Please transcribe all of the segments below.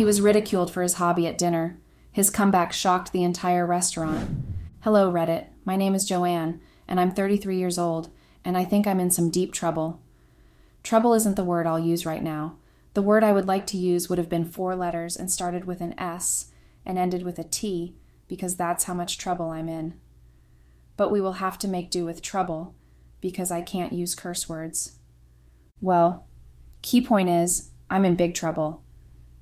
He was ridiculed for his hobby at dinner. His comeback shocked the entire restaurant. Hello, Reddit. My name is Joanne, and I'm 33 years old, and I think I'm in some deep trouble. Trouble isn't the word I'll use right now. The word I would like to use would have been 4 letters and started with an S and ended with a T, because that's how much trouble I'm in. But we will have to make do with trouble, because I can't use curse words. Well, key point is, I'm in big trouble,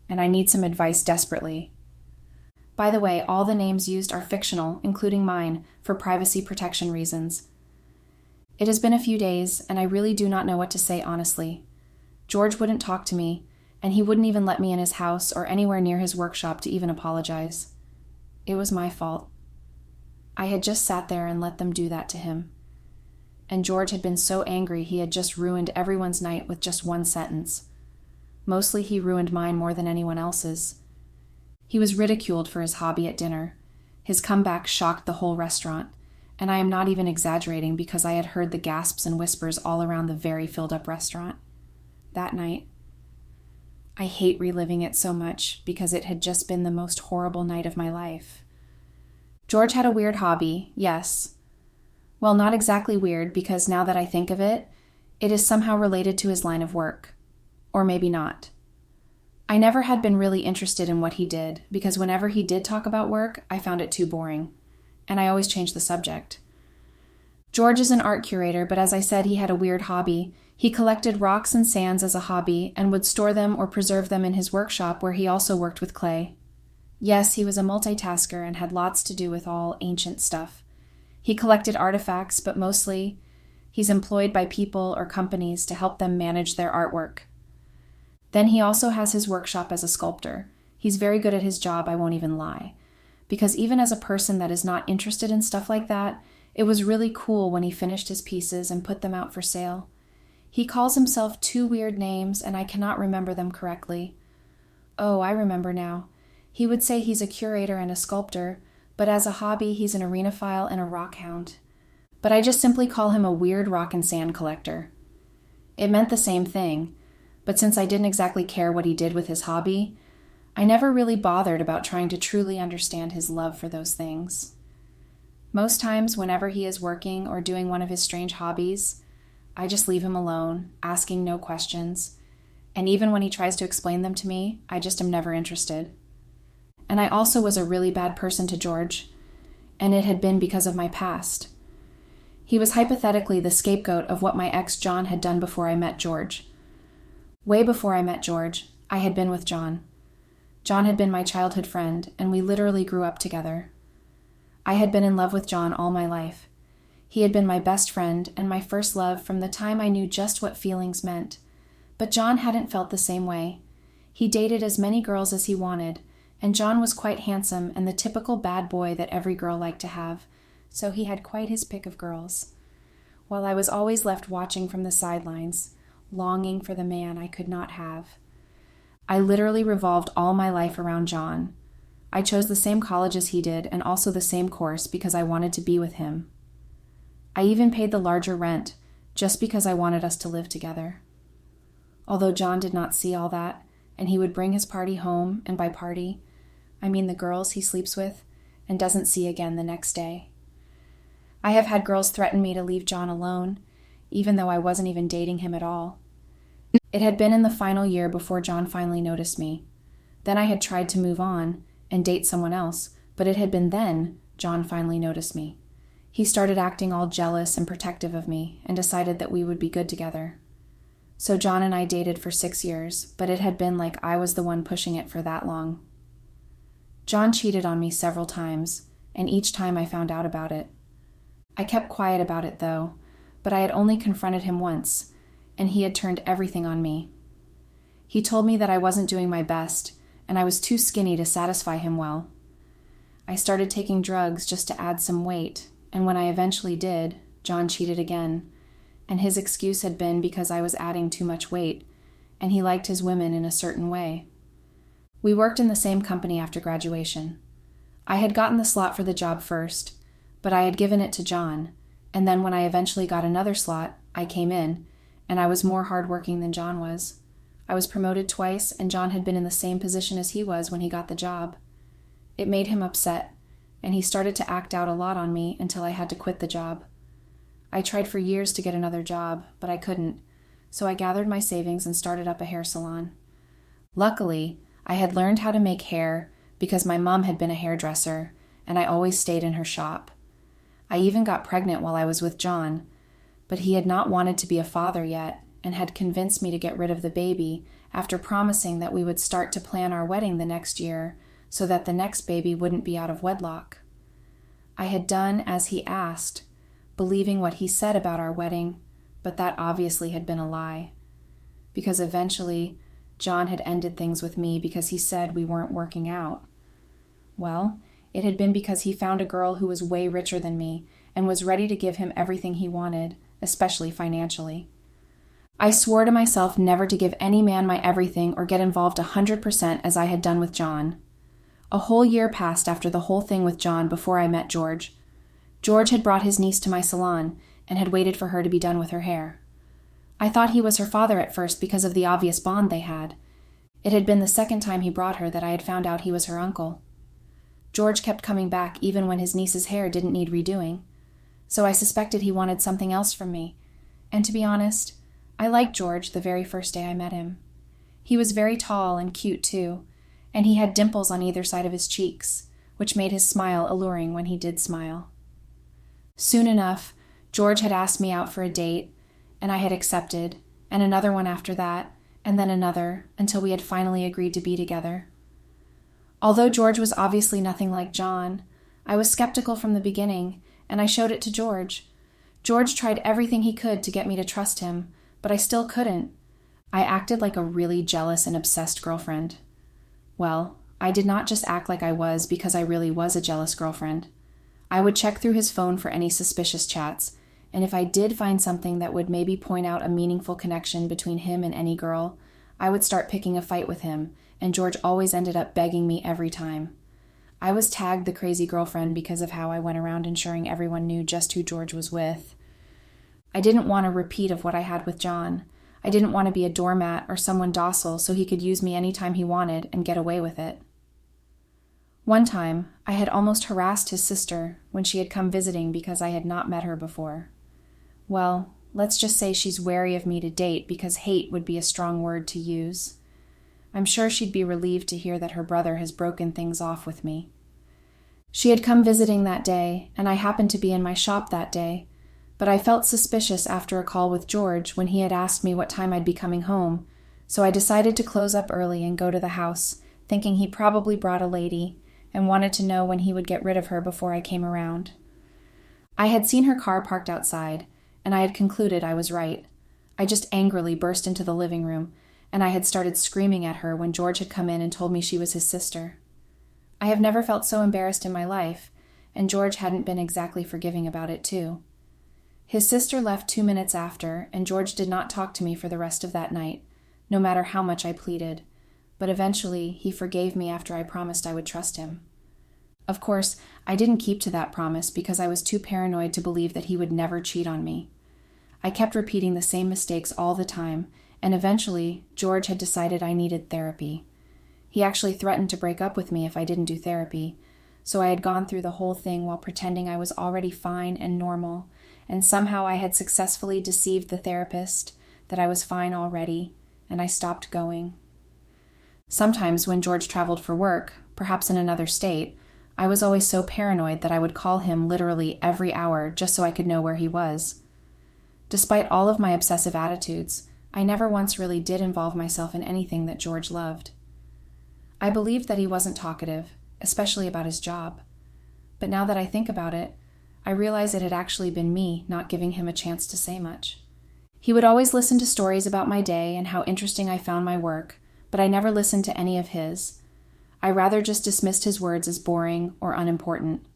and I need some advice desperately. By the way, all the names used are fictional, including mine, for privacy protection reasons. It has been a few days, and I really do not know what to say honestly. George wouldn't talk to me, and he wouldn't even let me in his house or anywhere near his workshop to even apologize. It was my fault. I had just sat there and let them do that to him. And George had been so angry he had just ruined everyone's night with just one sentence. Mostly he ruined mine more than anyone else's. He was ridiculed for his hobby at dinner. His comeback shocked the whole restaurant, and I am not even exaggerating because I had heard the gasps and whispers all around the very filled-up restaurant. That night, I hate reliving it so much because it had just been the most horrible night of my life. George had a weird hobby, yes. Well, not exactly weird because now that I think of it, it is somehow related to his line of work. Or maybe not. I never had been really interested in what he did because whenever he did talk about work, I found it too boring. And I always changed the subject. George is an art curator, but as I said, he had a weird hobby. He collected rocks and sands as a hobby and would store them or preserve them in his workshop where he also worked with clay. Yes, he was a multitasker and had lots to do with all ancient stuff. He collected artifacts, but mostly he's employed by people or companies to help them manage their artwork. Then he also has his workshop as a sculptor. He's very good at his job, I won't even lie. Because even as a person that is not interested in stuff like that, it was really cool when he finished his pieces and put them out for sale. He calls himself 2 weird names, and I cannot remember them correctly. Oh, I remember now. He would say he's a curator and a sculptor, but as a hobby, he's an arenaphile and a rock hound. But I just simply call him a weird rock and sand collector. It meant the same thing, but since I didn't exactly care what he did with his hobby, I never really bothered about trying to truly understand his love for those things. Most times, whenever he is working or doing one of his strange hobbies, I just leave him alone, asking no questions, and even when he tries to explain them to me, I just am never interested. And I also was a really bad person to George, and it had been because of my past. He was hypothetically the scapegoat of what my ex John had done before I met George. Way before I met George, I had been with John. John had been my childhood friend, and we literally grew up together. I had been in love with John all my life. He had been my best friend and my first love from the time I knew just what feelings meant. But John hadn't felt the same way. He dated as many girls as he wanted, and John was quite handsome and the typical bad boy that every girl liked to have, so he had quite his pick of girls. While I was always left watching from the sidelines, longing for the man I could not have. I literally revolved all my life around John. I chose the same college as he did and also the same course because I wanted to be with him. I even paid the larger rent just because I wanted us to live together. Although John did not see all that, and he would bring his party home, and by party, I mean the girls he sleeps with and doesn't see again the next day. I have had girls threaten me to leave John alone, even though I wasn't even dating him at all. It had been in the final year before John finally noticed me. Then I had tried to move on and date someone else, but it had been then John finally noticed me. He started acting all jealous and protective of me and decided that we would be good together. So John and I dated for 6 years, but it had been like I was the one pushing it for that long. John cheated on me several times, and each time I found out about it. I kept quiet about it though, but I had only confronted him once, and he had turned everything on me. He told me that I wasn't doing my best, and I was too skinny to satisfy him well. I started taking drugs just to add some weight, and when I eventually did, John cheated again, and his excuse had been because I was adding too much weight, and he liked his women in a certain way. We worked in the same company after graduation. I had gotten the slot for the job first, but I had given it to John, and then when I eventually got another slot, I came in, and I was more hardworking than John was. I was promoted twice, and John had been in the same position as he was when he got the job. It made him upset, and he started to act out a lot on me until I had to quit the job. I tried for years to get another job, but I couldn't, so I gathered my savings and started up a hair salon. Luckily, I had learned how to make hair because my mom had been a hairdresser, and I always stayed in her shop. I even got pregnant while I was with John, but he had not wanted to be a father yet and had convinced me to get rid of the baby after promising that we would start to plan our wedding the next year so that the next baby wouldn't be out of wedlock. I had done as he asked, believing what he said about our wedding, but that obviously had been a lie. Because eventually, John had ended things with me because he said we weren't working out. Well, it had been because he found a girl who was way richer than me and was ready to give him everything he wanted, especially financially. I swore to myself never to give any man my everything or get involved 100% as I had done with John. A whole year passed after the whole thing with John before I met George. George had brought his niece to my salon and had waited for her to be done with her hair. I thought he was her father at first because of the obvious bond they had. It had been the second time he brought her that I had found out he was her uncle. George kept coming back even when his niece's hair didn't need redoing, so I suspected he wanted something else from me. And to be honest, I liked George the very first day I met him. He was very tall and cute too, and he had dimples on either side of his cheeks, which made his smile alluring when he did smile. Soon enough, George had asked me out for a date, and I had accepted, and another one after that, and then another, until we had finally agreed to be together. Although George was obviously nothing like John, I was skeptical from the beginning, and I showed it to George. George tried everything he could to get me to trust him, but I still couldn't. I acted like a really jealous and obsessed girlfriend. Well, I did not just act like I was because I really was a jealous girlfriend. I would check through his phone for any suspicious chats, and if I did find something that would maybe point out a meaningful connection between him and any girl, I would start picking a fight with him, and George always ended up begging me every time. I was tagged the crazy girlfriend because of how I went around ensuring everyone knew just who George was with. I didn't want a repeat of what I had with John. I didn't want to be a doormat or someone docile so he could use me anytime he wanted and get away with it. One time, I had almost harassed his sister when she had come visiting because I had not met her before. Well, let's just say she's wary of me to date because hate would be a strong word to use. I'm sure she'd be relieved to hear that her brother has broken things off with me. She had come visiting that day, and I happened to be in my shop that day, but I felt suspicious after a call with George when he had asked me what time I'd be coming home, so I decided to close up early and go to the house, thinking he probably brought a lady and wanted to know when he would get rid of her before I came around. I had seen her car parked outside, and I had concluded I was right. I just angrily burst into the living room, and I had started screaming at her when George had come in and told me she was his sister. I have never felt so embarrassed in my life, and George hadn't been exactly forgiving about it too. His sister left 2 minutes after, and George did not talk to me for the rest of that night, no matter how much I pleaded, but eventually he forgave me after I promised I would trust him. Of course, I didn't keep to that promise because I was too paranoid to believe that he would never cheat on me. I kept repeating the same mistakes all the time, and eventually, George had decided I needed therapy. He actually threatened to break up with me if I didn't do therapy, so I had gone through the whole thing while pretending I was already fine and normal, and somehow I had successfully deceived the therapist that I was fine already, and I stopped going. Sometimes when George traveled for work, perhaps in another state, I was always so paranoid that I would call him literally every hour just so I could know where he was. Despite all of my obsessive attitudes, I never once really did involve myself in anything that George loved. I believed that he wasn't talkative, especially about his job. But now that I think about it, I realize it had actually been me not giving him a chance to say much. He would always listen to stories about my day and how interesting I found my work, but I never listened to any of his. I rather just dismissed his words as boring or unimportant.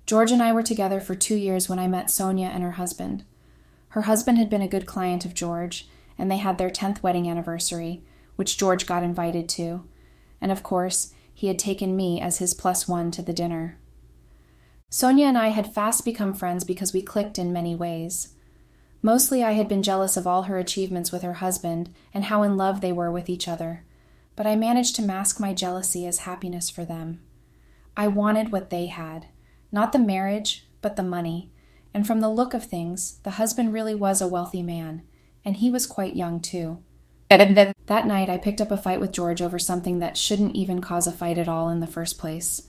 George and I were together for 2 years when I met Sonia and her husband. Her husband had been a good client of George, and they had their 10th wedding anniversary, which George got invited to, and of course, he had taken me as his +1 to the dinner. Sonia and I had fast become friends because we clicked in many ways. Mostly I had been jealous of all her achievements with her husband and how in love they were with each other, but I managed to mask my jealousy as happiness for them. I wanted what they had, not the marriage, but the money, and from the look of things, the husband really was a wealthy man, and he was quite young too. That night I picked up a fight with George over something that shouldn't even cause a fight at all in the first place.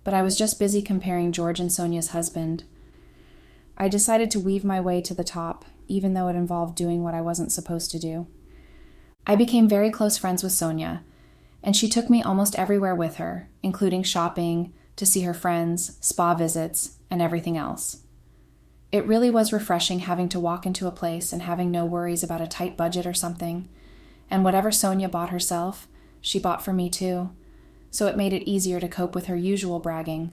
But I was just busy comparing George and Sonia's husband. I decided to weave my way to the top, even though it involved doing what I wasn't supposed to do. I became very close friends with Sonia, and she took me almost everywhere with her, including shopping, to see her friends, spa visits, and everything else. It really was refreshing having to walk into a place and having no worries about a tight budget or something, and whatever Sonia bought herself, she bought for me too, so it made it easier to cope with her usual bragging.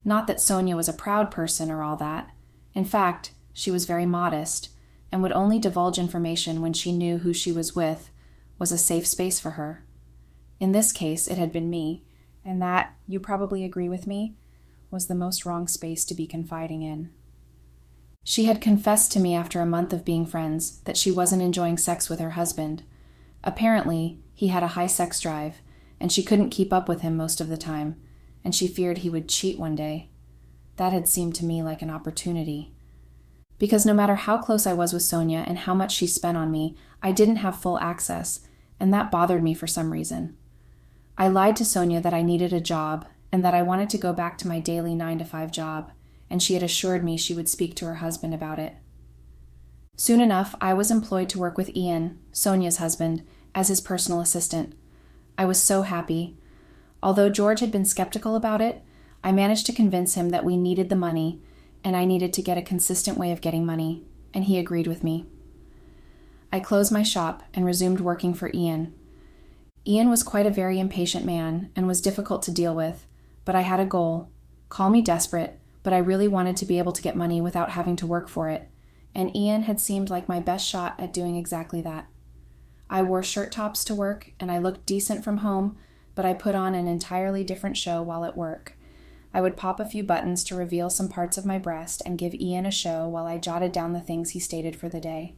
Not that Sonia was a proud person or all that. In fact, she was very modest and would only divulge information when she knew who she was with was a safe space for her. In this case, it had been me, and that, you probably agree with me, was the most wrong space to be confiding in. She had confessed to me after a month of being friends that she wasn't enjoying sex with her husband. Apparently, he had a high sex drive, and she couldn't keep up with him most of the time, and she feared he would cheat one day. That had seemed to me like an opportunity. Because no matter how close I was with Sonia and how much she spent on me, I didn't have full access, and that bothered me for some reason. I lied to Sonia that I needed a job and that I wanted to go back to my daily 9-to-5 job, and she had assured me she would speak to her husband about it. Soon enough, I was employed to work with Ian, Sonia's husband, as his personal assistant. I was so happy. Although George had been skeptical about it, I managed to convince him that we needed the money, and I needed to get a consistent way of getting money, and he agreed with me. I closed my shop and resumed working for Ian. Ian was quite a very impatient man and was difficult to deal with, but I had a goal. Call me desperate, but I really wanted to be able to get money without having to work for it, and Ian had seemed like my best shot at doing exactly that. I wore shirt tops to work, and I looked decent from home, but I put on an entirely different show while at work. I would pop a few buttons to reveal some parts of my breast and give Ian a show while I jotted down the things he stated for the day.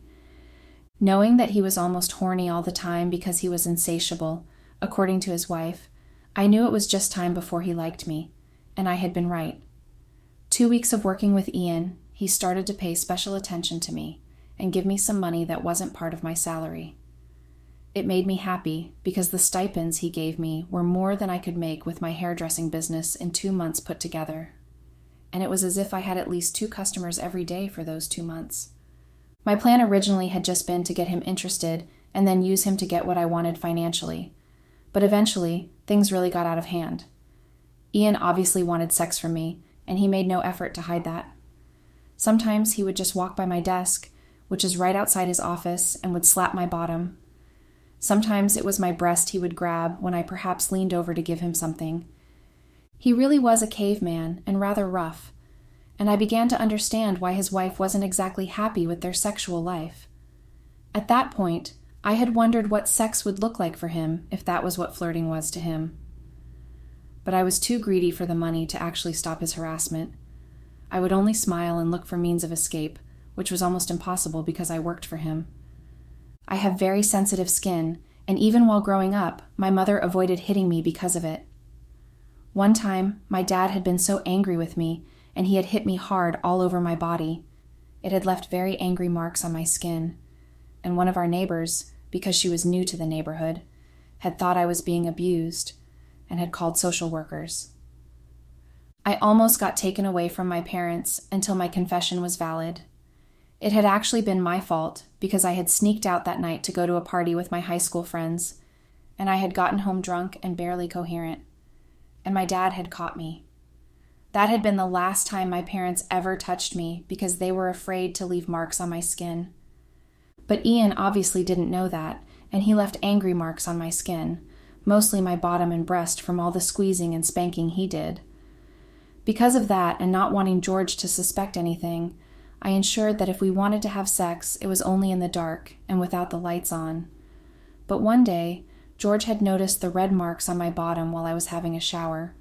Knowing that he was almost horny all the time because he was insatiable, according to his wife, I knew it was just time before he liked me, and I had been right. 2 weeks of working with Ian, he started to pay special attention to me and give me some money that wasn't part of my salary. It made me happy because the stipends he gave me were more than I could make with my hairdressing business in 2 months put together. And it was as if I had at least 2 customers every day for those 2 months. My plan originally had just been to get him interested and then use him to get what I wanted financially. But eventually, things really got out of hand. Ian obviously wanted sex from me, and he made no effort to hide that. Sometimes he would just walk by my desk, which is right outside his office, and would slap my bottom. Sometimes it was my breast he would grab when I perhaps leaned over to give him something. He really was a caveman and rather rough, and I began to understand why his wife wasn't exactly happy with their sexual life. At that point, I had wondered what sex would look like for him if that was what flirting was to him. But I was too greedy for the money to actually stop his harassment. I would only smile and look for means of escape, which was almost impossible because I worked for him. I have very sensitive skin, and even while growing up, my mother avoided hitting me because of it. One time, my dad had been so angry with me, and he had hit me hard all over my body. It had left very angry marks on my skin, and one of our neighbors, because she was new to the neighborhood, had thought I was being abused and had called social workers. I almost got taken away from my parents until my confession was valid. It had actually been my fault because I had sneaked out that night to go to a party with my high school friends, and I had gotten home drunk and barely coherent, and my dad had caught me. That had been the last time my parents ever touched me because they were afraid to leave marks on my skin. But Ian obviously didn't know that, and he left angry marks on my skin, mostly my bottom and breast from all the squeezing and spanking he did. Because of that, and not wanting George to suspect anything, I ensured that if we wanted to have sex, it was only in the dark and without the lights on. But one day, George had noticed the red marks on my bottom while I was having a shower.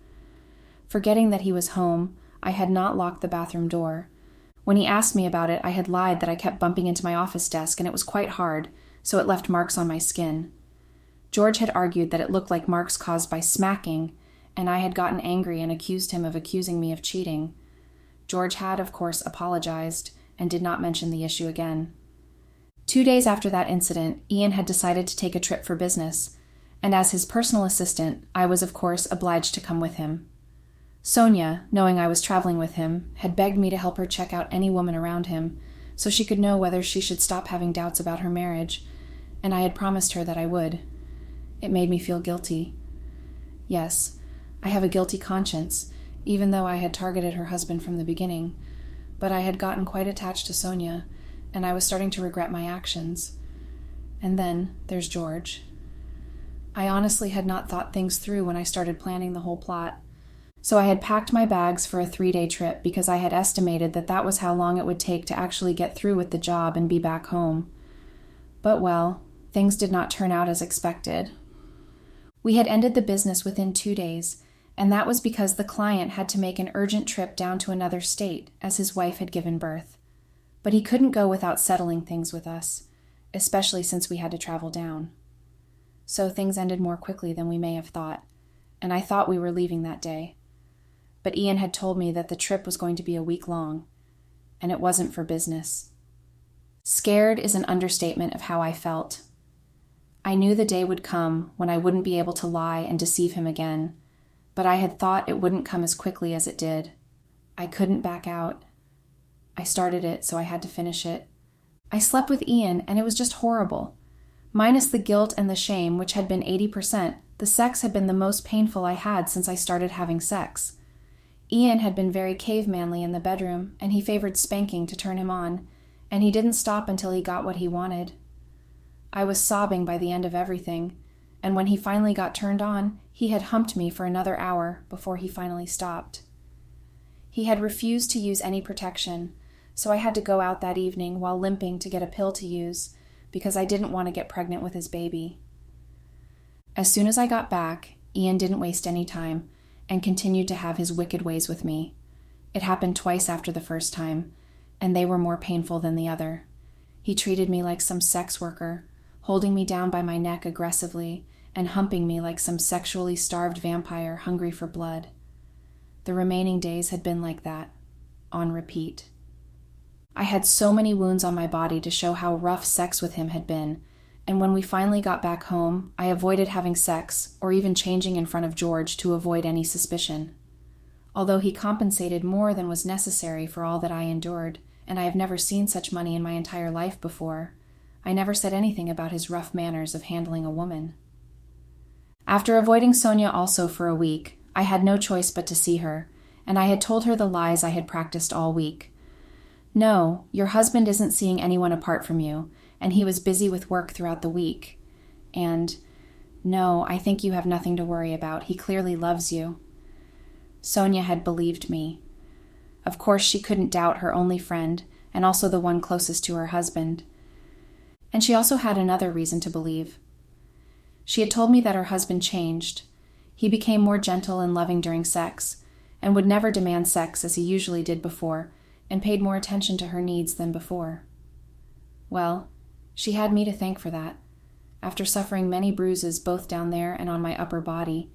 Forgetting that he was home, I had not locked the bathroom door, When he asked me about it, I had lied that I kept bumping into my office desk and it was quite hard, so it left marks on my skin. George had argued that it looked like marks caused by smacking, and I had gotten angry and accused him of accusing me of cheating. George had, of course, apologized and did not mention the issue again. 2 days after that incident, Ian had decided to take a trip for business, and as his personal assistant, I was, of course, obliged to come with him. Sonia, knowing I was traveling with him, had begged me to help her check out any woman around him, so she could know whether she should stop having doubts about her marriage, and I had promised her that I would. It made me feel guilty. Yes, I have a guilty conscience, even though I had targeted her husband from the beginning, but I had gotten quite attached to Sonia, and I was starting to regret my actions. And then there's George. I honestly had not thought things through when I started planning the whole plot. So I had packed my bags for a 3-day trip because I had estimated that that was how long it would take to actually get through with the job and be back home. But well, things did not turn out as expected. We had ended the business within 2 days, and that was because the client had to make an urgent trip down to another state as his wife had given birth. But he couldn't go without settling things with us, especially since we had to travel down. So things ended more quickly than we may have thought, and I thought we were leaving that day. But Ian had told me that the trip was going to be a week long, and it wasn't for business. Scared is an understatement of how I felt. I knew the day would come when I wouldn't be able to lie and deceive him again, but I had thought it wouldn't come as quickly as it did. I couldn't back out. I started it, so I had to finish it. I slept with Ian, and it was just horrible. Minus the guilt and the shame, which had been 80%, the sex had been the most painful I had since I started having sex. Ian had been very cavemanly in the bedroom, and he favored spanking to turn him on, and he didn't stop until he got what he wanted. I was sobbing by the end of everything, and when he finally got turned on, he had humped me for another hour before he finally stopped. He had refused to use any protection, so I had to go out that evening while limping to get a pill to use because I didn't want to get pregnant with his baby. As soon as I got back, Ian didn't waste any time and continued to have his wicked ways with me. It happened twice after the first time, and they were more painful than the other. He treated me like some sex worker, holding me down by my neck aggressively and humping me like some sexually starved vampire hungry for blood. The remaining days had been like that, on repeat. I had so many wounds on my body to show how rough sex with him had been, and when we finally got back home, I avoided having sex or even changing in front of George to avoid any suspicion. Although he compensated more than was necessary for all that I endured, and I have never seen such money in my entire life before, I never said anything about his rough manners of handling a woman. After avoiding Sonia also for a week, I had no choice but to see her, and I had told her the lies I had practiced all week. No, your husband isn't seeing anyone apart from you, and he was busy with work throughout the week. And, no, I think you have nothing to worry about. He clearly loves you. Sonia had believed me. Of course, she couldn't doubt her only friend, and also the one closest to her husband. And she also had another reason to believe. She had told me that her husband changed. He became more gentle and loving during sex, and would never demand sex as he usually did before, and paid more attention to her needs than before. Well, she had me to thank for that. After suffering many bruises both down there and on my upper body,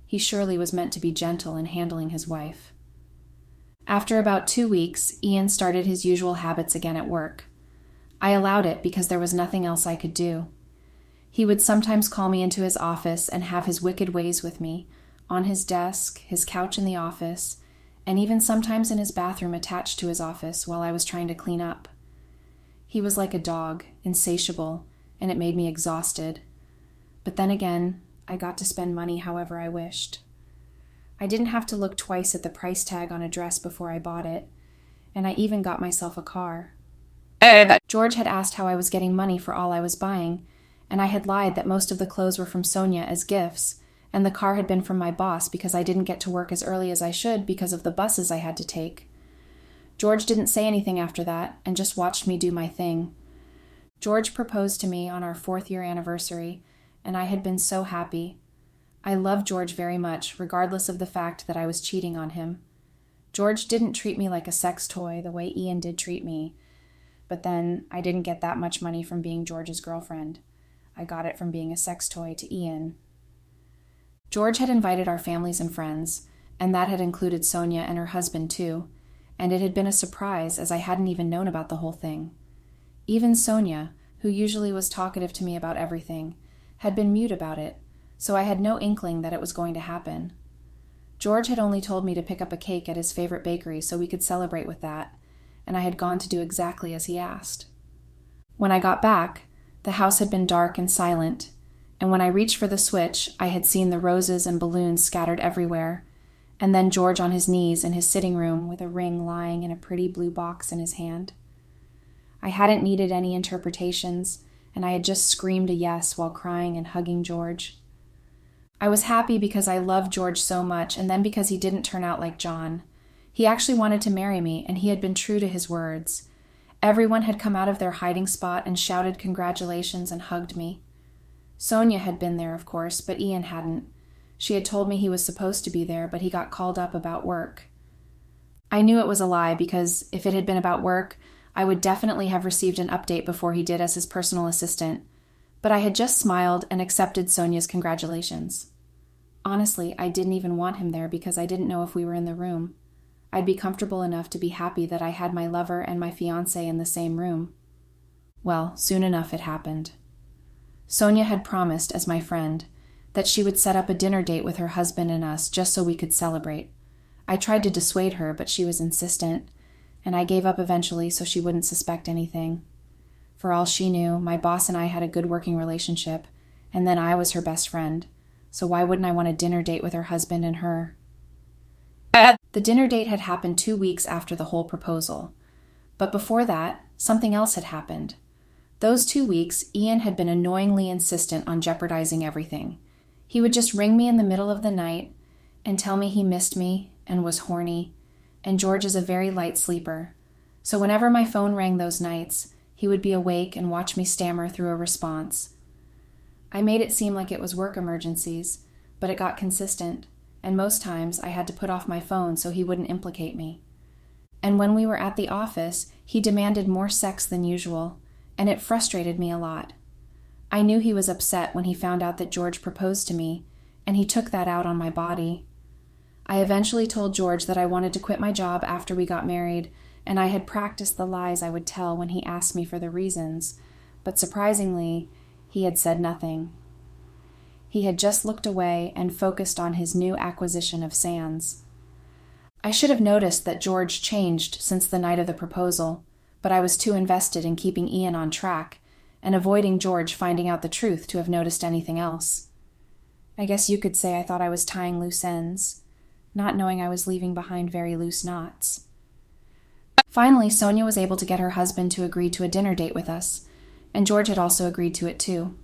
he surely was meant to be gentle in handling his wife. After about 2 weeks, Ian started his usual habits again at work. I allowed it because there was nothing else I could do. He would sometimes call me into his office and have his wicked ways with me, on his desk, his couch in the office, and even sometimes in his bathroom attached to his office while I was trying to clean up. He was like a dog, insatiable, and it made me exhausted. But then again, I got to spend money however I wished. I didn't have to look twice at the price tag on a dress before I bought it, and I even got myself a car. George had asked how I was getting money for all I was buying, and I had lied that most of the clothes were from Sonia as gifts, and the car had been from my boss because I didn't get to work as early as I should because of the buses I had to take. George didn't say anything after that and just watched me do my thing. George proposed to me on our 4th-year anniversary, and I had been so happy. I loved George very much, regardless of the fact that I was cheating on him. George didn't treat me like a sex toy the way Ian did treat me, but then I didn't get that much money from being George's girlfriend. I got it from being a sex toy to Ian. George had invited our families and friends, and that had included Sonia and her husband too, and it had been a surprise as I hadn't even known about the whole thing. Even Sonia, who usually was talkative to me about everything, had been mute about it, so I had no inkling that it was going to happen. George had only told me to pick up a cake at his favorite bakery so we could celebrate with that, and I had gone to do exactly as he asked. When I got back, the house had been dark and silent, and when I reached for the switch, I had seen the roses and balloons scattered everywhere, and then George on his knees in his sitting room with a ring lying in a pretty blue box in his hand. I hadn't needed any interpretations, and I had just screamed a yes while crying and hugging George. I was happy because I loved George so much, and then because he didn't turn out like John. He actually wanted to marry me, and he had been true to his words. Everyone had come out of their hiding spot and shouted congratulations and hugged me. Sonia had been there, of course, but Ian hadn't. She had told me he was supposed to be there, but he got called up about work. I knew it was a lie because if it had been about work, I would definitely have received an update before he did as his personal assistant, but I had just smiled and accepted Sonia's congratulations. Honestly, I didn't even want him there because I didn't know if we were in the room. I'd be comfortable enough to be happy that I had my lover and my fiancé in the same room. Well, soon enough it happened. Sonia had promised, as my friend, that she would set up a dinner date with her husband and us just so we could celebrate. I tried to dissuade her, but she was insistent, and I gave up eventually so she wouldn't suspect anything. For all she knew, my boss and I had a good working relationship, and then I was her best friend, so why wouldn't I want a dinner date with her husband and her? The dinner date had happened 2 weeks after the whole proposal, but before that, something else had happened. Those 2 weeks, Ian had been annoyingly insistent on jeopardizing everything. He would just ring me in the middle of the night and tell me he missed me and was horny, and George is a very light sleeper, so whenever my phone rang those nights, he would be awake and watch me stammer through a response. I made it seem like it was work emergencies, but it got consistent, and most times I had to put off my phone so he wouldn't implicate me. And when we were at the office, he demanded more sex than usual, and it frustrated me a lot. I knew he was upset when he found out that George proposed to me, and he took that out on my body. I eventually told George that I wanted to quit my job after we got married, and I had practiced the lies I would tell when he asked me for the reasons, but surprisingly, he had said nothing. He had just looked away and focused on his new acquisition of Sands. I should have noticed that George changed since the night of the proposal, but I was too invested in keeping Ian on track and avoiding George finding out the truth to have noticed anything else. I guess you could say I thought I was tying loose ends, not knowing I was leaving behind very loose knots. Finally, Sonia was able to get her husband to agree to a dinner date with us, and George had also agreed to it too.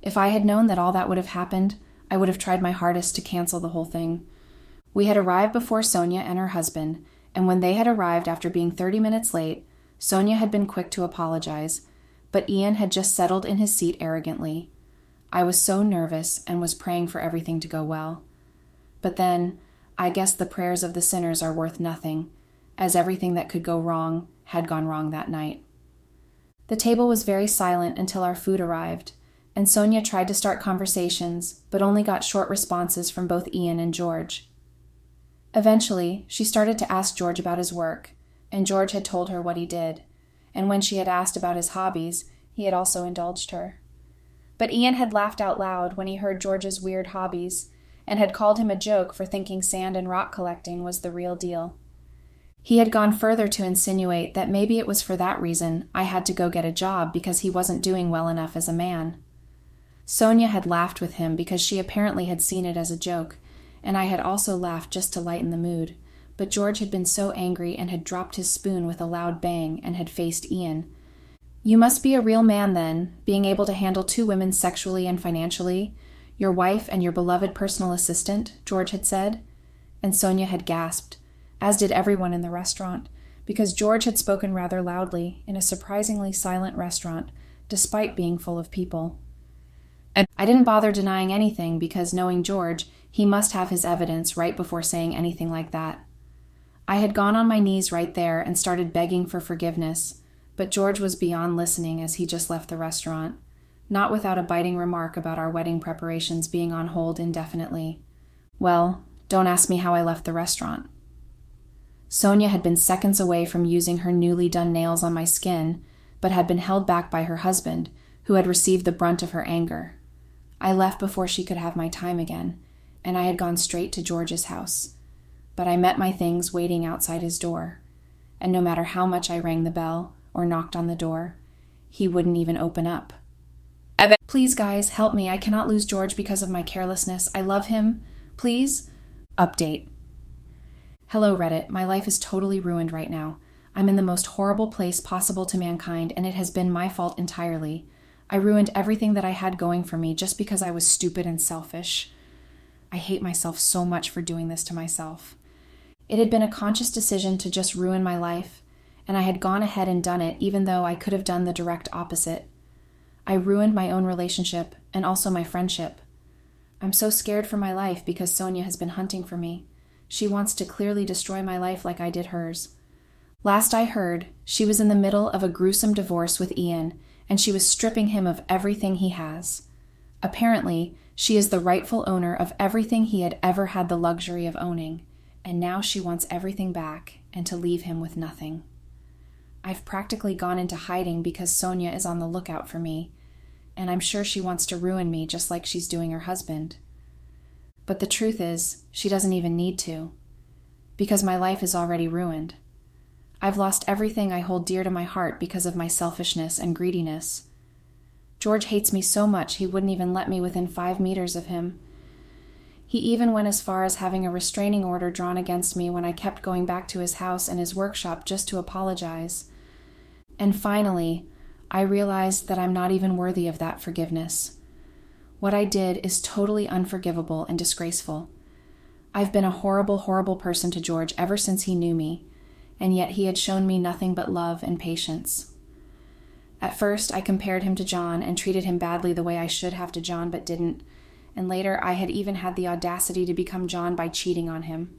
If I had known that all that would have happened, I would have tried my hardest to cancel the whole thing. We had arrived before Sonia and her husband, and when they had arrived after being 30 minutes late, Sonia had been quick to apologize, but Ian had just settled in his seat arrogantly. I was so nervous and was praying for everything to go well. But then, I guess the prayers of the sinners are worth nothing, as everything that could go wrong had gone wrong that night. The table was very silent until our food arrived, and Sonia tried to start conversations, but only got short responses from both Ian and George. Eventually, she started to ask George about his work, and George had told her what he did, and when she had asked about his hobbies, he had also indulged her. But Ian had laughed out loud when he heard George's weird hobbies, and had called him a joke for thinking sand and rock collecting was the real deal. He had gone further to insinuate that maybe it was for that reason I had to go get a job because he wasn't doing well enough as a man. Sonia had laughed with him because she apparently had seen it as a joke, and I had also laughed just to lighten the mood, but George had been so angry and had dropped his spoon with a loud bang and had faced Ian. "You must be a real man then, being able to handle 2 women sexually and financially, your wife and your beloved personal assistant," George had said, and Sonia had gasped, as did everyone in the restaurant, because George had spoken rather loudly in a surprisingly silent restaurant, despite being full of people. And I didn't bother denying anything because, knowing George, he must have his evidence right before saying anything like that. I had gone on my knees right there and started begging for forgiveness, but George was beyond listening as he just left the restaurant, not without a biting remark about our wedding preparations being on hold indefinitely. Well, don't ask me how I left the restaurant. Sonia had been seconds away from using her newly done nails on my skin, but had been held back by her husband, who had received the brunt of her anger. I left before she could have my time again, and I had gone straight to George's house. But I met my things waiting outside his door, and no matter how much I rang the bell or knocked on the door, he wouldn't even open up. Please, guys, help me. I cannot lose George because of my carelessness. I love him. Please? Update. Hello, Reddit. My life is totally ruined right now. I'm in the most horrible place possible to mankind, and it has been my fault entirely. I ruined everything that I had going for me just because I was stupid and selfish. I hate myself so much for doing this to myself. It had been a conscious decision to just ruin my life, and I had gone ahead and done it even though I could have done the direct opposite. I ruined my own relationship and also my friendship. I'm so scared for my life because Sonia has been hunting for me. She wants to clearly destroy my life like I did hers. Last I heard, she was in the middle of a gruesome divorce with Ian, and she was stripping him of everything he has. Apparently, she is the rightful owner of everything he had ever had the luxury of owning, and now she wants everything back and to leave him with nothing. I've practically gone into hiding because Sonia is on the lookout for me, and I'm sure she wants to ruin me just like she's doing her husband. But the truth is, she doesn't even need to, because my life is already ruined. I've lost everything I hold dear to my heart because of my selfishness and greediness. George hates me so much he wouldn't even let me within 5 meters of him. He even went as far as having a restraining order drawn against me when I kept going back to his house and his workshop just to apologize. And finally, I realized that I'm not even worthy of that forgiveness. What I did is totally unforgivable and disgraceful. I've been a horrible, horrible person to George ever since he knew me, and yet he had shown me nothing but love and patience. At first, I compared him to John and treated him badly the way I should have to John but didn't, and later I had even had the audacity to become John by cheating on him.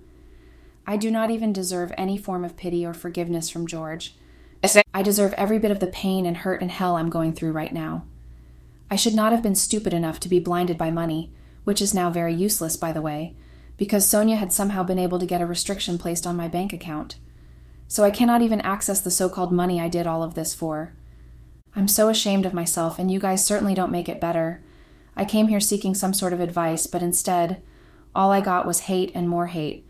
I do not even deserve any form of pity or forgiveness from George. I deserve every bit of the pain and hurt and hell I'm going through right now. I should not have been stupid enough to be blinded by money, which is now very useless, by the way, because Sonia had somehow been able to get a restriction placed on my bank account. So I cannot even access the so-called money I did all of this for. I'm so ashamed of myself, and you guys certainly don't make it better. I came here seeking some sort of advice, but instead, all I got was hate and more hate.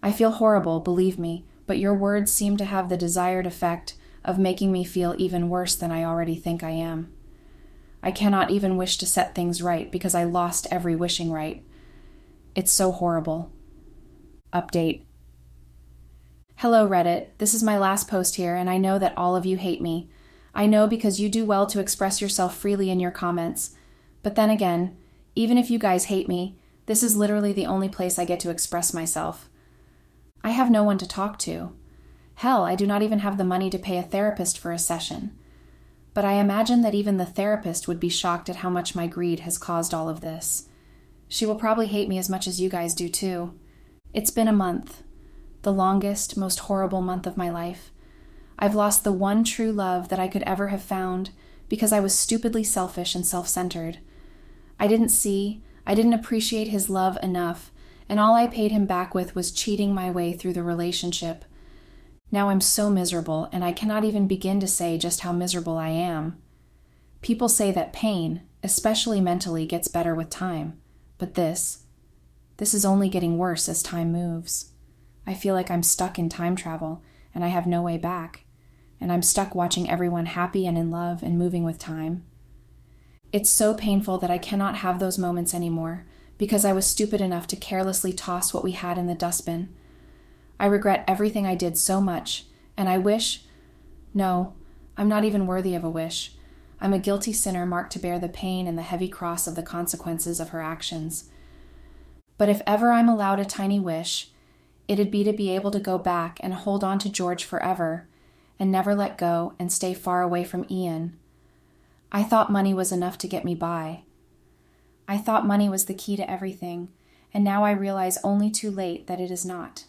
I feel horrible, believe me, but your words seem to have the desired effect of making me feel even worse than I already think I am. I cannot even wish to set things right because I lost every wishing right. It's so horrible. Update. Hello, Reddit. This is my last post here, and I know that all of you hate me. I know because you do well to express yourself freely in your comments. But then again, even if you guys hate me, this is literally the only place I get to express myself. I have no one to talk to. Hell, I do not even have the money to pay a therapist for a session. But I imagine that even the therapist would be shocked at how much my greed has caused all of this. She will probably hate me as much as you guys do too. It's been a month. The longest, most horrible month of my life. I've lost the one true love that I could ever have found because I was stupidly selfish and self-centered. I didn't appreciate his love enough, and all I paid him back with was cheating my way through the relationship. Now I'm so miserable, and I cannot even begin to say just how miserable I am. People say that pain, especially mentally, gets better with time, but this is only getting worse as time moves. I feel like I'm stuck in time travel, and I have no way back, and I'm stuck watching everyone happy and in love and moving with time. It's so painful that I cannot have those moments anymore, because I was stupid enough to carelessly toss what we had in the dustbin. I regret everything I did so much, and I wish... No, I'm not even worthy of a wish. I'm a guilty sinner marked to bear the pain and the heavy cross of the consequences of her actions. But if ever I'm allowed a tiny wish, it'd be to be able to go back and hold on to George forever, and never let go and stay far away from Ian. I thought money was enough to get me by. I thought money was the key to everything, and now I realize only too late that it is not.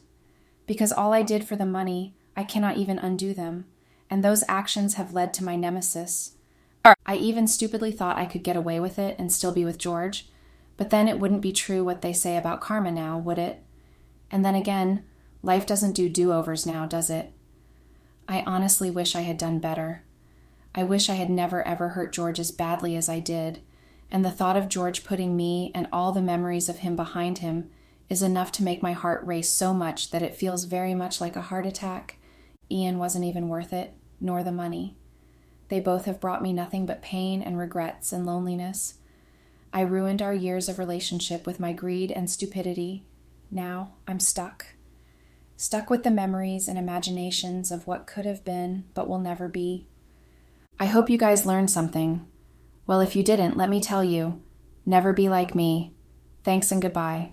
Because all I did for the money, I cannot even undo them, and those actions have led to my nemesis. I even stupidly thought I could get away with it and still be with George, but then it wouldn't be true what they say about karma now, would it? And then again, life doesn't do do-overs now, does it? I honestly wish I had done better. I wish I had never ever hurt George as badly as I did, and the thought of George putting me and all the memories of him behind him is enough to make my heart race so much that it feels very much like a heart attack. Ian wasn't even worth it, nor the money. They both have brought me nothing but pain and regrets and loneliness. I ruined our years of relationship with my greed and stupidity. Now I'm stuck. Stuck with the memories and imaginations of what could have been but will never be. I hope you guys learned something. Well, if you didn't, let me tell you, never be like me. Thanks and goodbye.